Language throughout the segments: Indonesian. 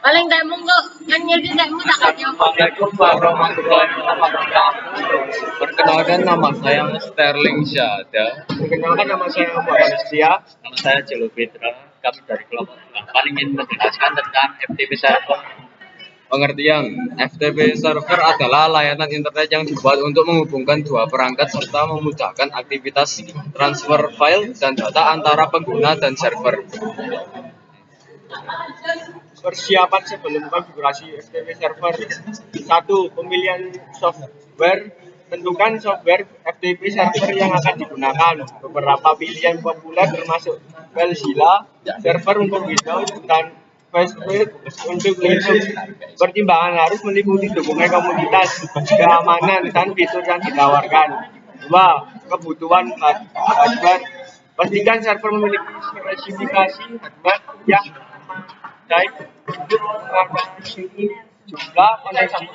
Paling tekmu kok nyir di tekmu tak kacau. Assalamualaikum warahmatullahi wabarakatuh. Perkenalkan nama saya Sterling Syahda. Perkenalkan nama saya Muhammad Setia. Nama saya Jelo Fitra. Kami dari kelompok 8 ingin menjelaskan tentang FTP server. Pengertian, FTP server adalah layanan internet yang dibuat untuk menghubungkan dua perangkat serta memudahkan aktivitas transfer file dan data antara pengguna dan server. Persiapan sebelum konfigurasi FTP server. 1. Pemilihan software. Tentukan software FTP server yang akan digunakan. Beberapa pilihan populer termasuk FileZilla server untuk Windows dan Facebook untuk Linux. Pertimbangan harus meliputi dokumen komunitas, keamanan, dan fitur yang ditawarkan. 2. Kebutuhan hardware. Pastikan server memiliki spesifikasi hardware yang memadai untuk mengatasi jumlah koneksi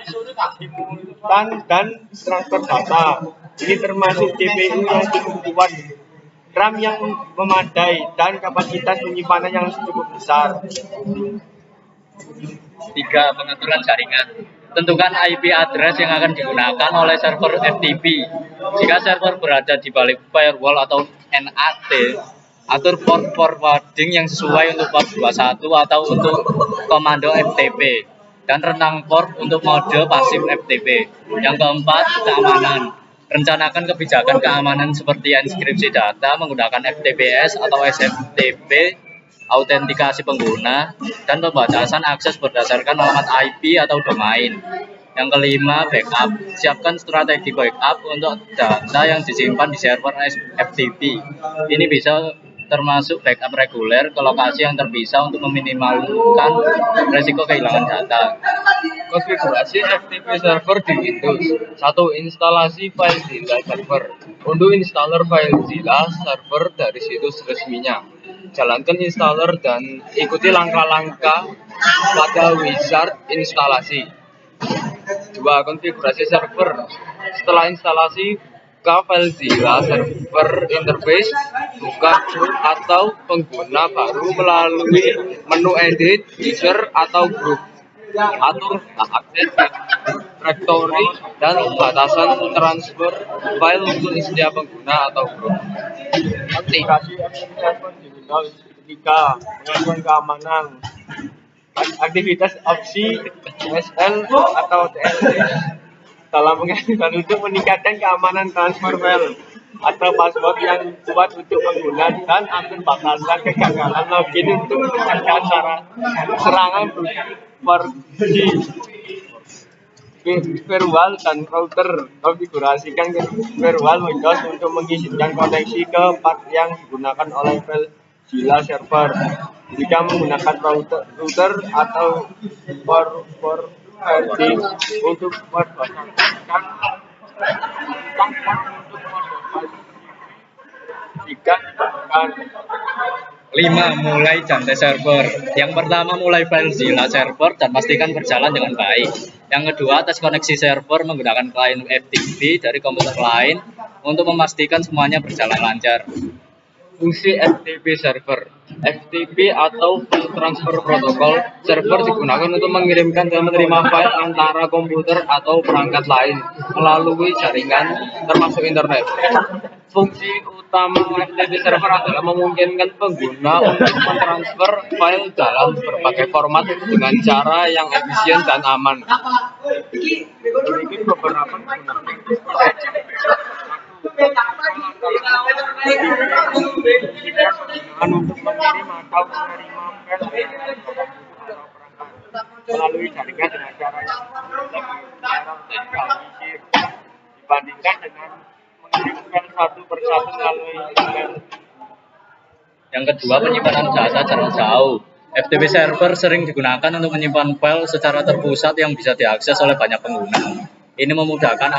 simultan dan transfer data. Ini termasuk CPU yang cukup kuat, RAM yang memadai, dan kapasitas penyimpanan yang cukup besar. 3. Pengaturan jaringan. Tentukan IP address yang akan digunakan oleh server FTP. Jika server berada di balik firewall atau NAT, atur port forwarding yang sesuai untuk port 21 atau untuk komando FTP, dan rentang port untuk mode pasif FTP. Yang keempat, keamanan. Rencanakan kebijakan keamanan seperti enkripsi data menggunakan FTPS atau SFTP, autentikasi pengguna, dan pembatasan akses berdasarkan alamat IP atau domain. Yang kelima, backup. Siapkan strategi backup untuk data yang disimpan di server FTP. Ini bisa termasuk backup reguler ke lokasi yang terpisah untuk meminimalkan resiko kehilangan data. Konfigurasi FTP server di Windows. 1. Instalasi FileZilla server. Unduh installer FileZilla server dari situs resminya. Jalankan installer dan ikuti langkah-langkah pada wizard instalasi. 2. Konfigurasi server. Setelah instalasi, buka FileZilla server interface, buka grup atau pengguna baru melalui menu edit, user, atau grup. Atur akses directory dan batasan transfer file untuk setiap pengguna atau grup. Aplikasi FTP server di Windows. 3. Pengakuan keamanan. Aktivitas opsi SL atau TLS dalam pengakuan untuk meningkatkan keamanan transfer file atau password yang kuat untuk pengguna, dan atur batasan kegagalan login untuk mencegah serangan versi firewall dan router. Konfigurasikan firewall Windows untuk mengizinkan koneksi ke part yang digunakan oleh FileZilla server. Jika menggunakan router atau forwarding untuk berdasarkan jika dibutuhkan. 5. Mulai jantai server. Yang pertama, mulai FileZilla server dan pastikan berjalan dengan baik. Yang kedua, tes koneksi server menggunakan klien FTP dari komputer lain untuk memastikan semuanya berjalan lancar. Fungsi FTP server. FTP atau File Transfer Protocol server digunakan untuk mengirimkan dan menerima file antara komputer atau perangkat lain melalui jaringan termasuk internet. Fungsi utama FTP server adalah memungkinkan pengguna untuk mentransfer file dalam berbagai format dengan cara yang efisien dan aman. Berikut beberapa kegunaan untuk mengirim atau menerima file melalui jaringan dengan cara yang lebih terorganisir dibandingkan dengan mengirim file satu persatu melalui email. Yang kedua, penyimpanan data jarak jauh. FTP server sering digunakan untuk menyimpan file secara terpusat yang bisa diakses oleh banyak pengguna. Ini memudahkan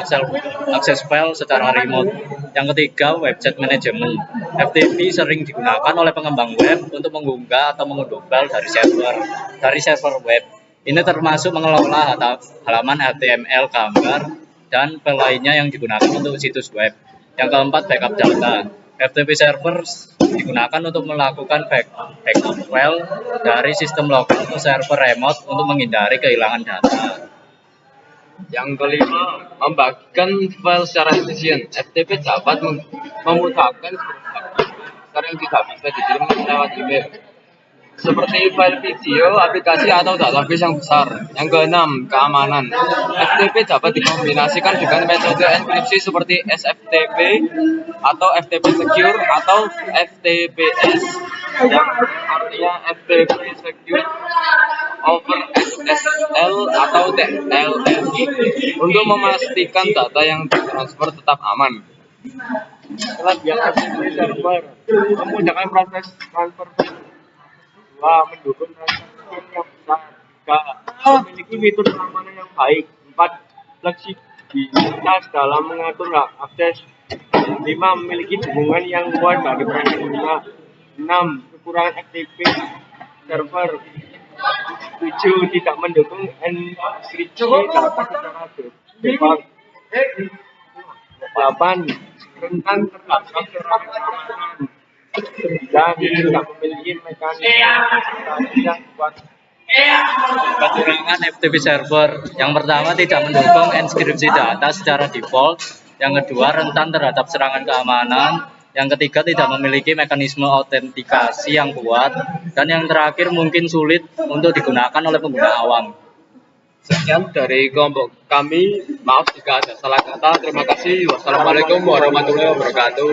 akses file secara remote. Yang ketiga, website management. FTP sering digunakan oleh pengembang web untuk mengunggah atau mengunduh file dari server web. Ini termasuk mengelola halaman HTML, gambar, dan file lainnya yang digunakan untuk situs web. Yang keempat, backup data. FTP server digunakan untuk melakukan backup file dari sistem lokal ke server remote untuk menghindari kehilangan data. Yang kelima, membagikan file secara efisien. FTP dapat memudahkan file yang tidak bisa dikirim lewat email, seperti file video, aplikasi, atau database yang besar. Yang keenam, keamanan. FTP dapat dikombinasikan dengan metode enkripsi seperti SFTP atau FTP Secure atau FTPS, yang artinya FTP Secure over SSL atau TLS, untuk memastikan data yang ditransfer tetap aman. Kelebihan FTP server memudahkan proses transfer. 2. Mendukung transaksi yang besar. 3. Memiliki fitur keamanan yang baik. 4. Fleksibilitas dalam mengatur hak akses. 5. Memiliki dukungan yang kuat dari pengguna. 6. Kekurangan FTP server. 7. Tidak mendukung enkripsi data secara default. 8. Rentan terhadap serangan keamanan. 9. Tidak memiliki mekanisme verifikasi yang kuat. Kekurangan FTP server. Yang pertama, tidak mendukung enkripsi data secara default. Yang kedua, rentan terhadap serangan keamanan. Yang ketiga, tidak memiliki mekanisme autentikasi yang kuat. Dan yang terakhir, mungkin sulit untuk digunakan oleh pengguna awam. Sekian dari kelompok kami. Maaf jika ada salah kata. Terima kasih. Wassalamualaikum warahmatullahi wabarakatuh.